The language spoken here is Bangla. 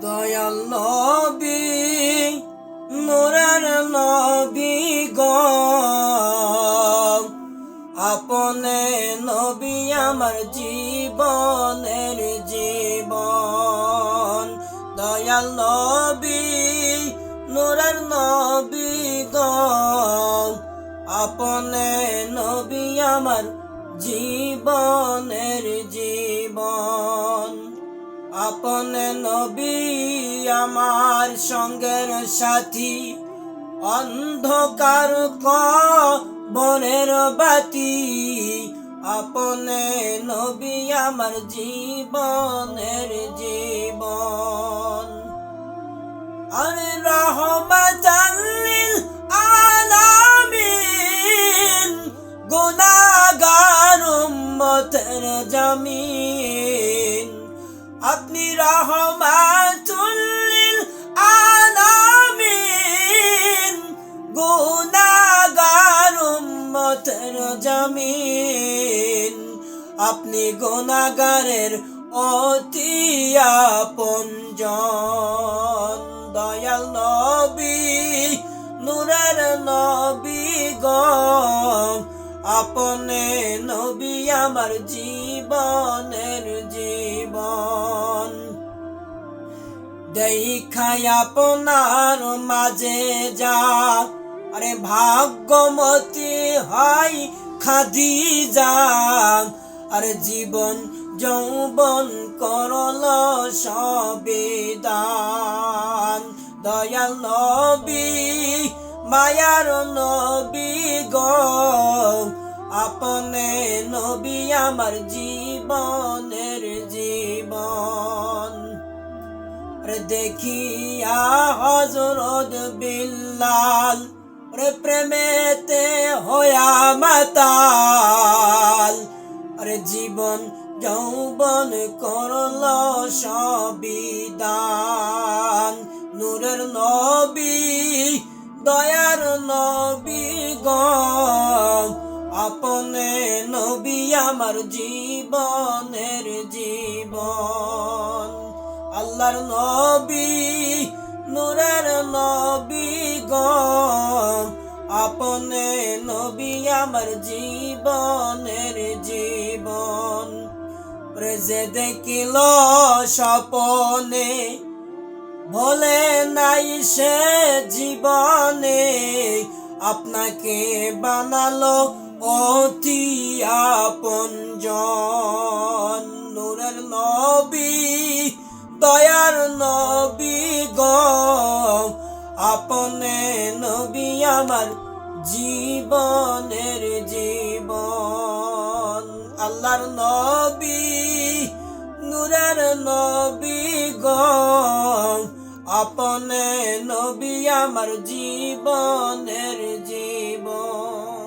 দয়াল নবী নূরের নবী গো, আপনে নবী আমার জীবনের জীবন। দয়াল নবী নূরের নবী গো, আপনে নবী আমার জীবনের জীবন। আপনে নবী আমার সঙ্গের সাথী, অন্ধকার কবরের বাতি। আপনে নবী আমার জীবনের জীবন। আরে রহমাতাল লিল আলামিন, গুনাহগার উম্মতের জামিন। আপনি রহমাতুল লিল আলামিন, গুনাহগার উম্মতের জামিন। আপনি গুনাহগারের অতি আপনজন। দয়াল নবী নূরের নবী গো, আপনে নবী আমার জীবনের জীবন। দেখাই আপনার মাঝে যা, আরে ভাগ্যমতী হয় খাদিজা। আরে জীবন যৌবন করল সবিদান। দয়াল নবী মায়ার নবী গো, আপনে নবী আমার জীবনের জীবন। দেখিয়া হযরত বিল্লাল, প্রেমেতে হয়া মাতাল। আরে জীবন যৌবন করল সবিদান। নূরের নবী দয়ার নবী গো, আপনে নবী আমার জীবনের জীবন। আল্লাহর নবী নূরের নবী গো, আপনে নবী আমার জীবনের জীবন। যে দেখিল স্বপনে, ভোলে নাই সে জীবনে। আপনাকে বানালো অতি আপনজন। নূরের নবী দয়ার নবী গো, আপনে নবী আমার জীবনের জীবন। আল্লাহর নবী নূরের নবী গো, আপনে নবী আমার জীবনের জীবন।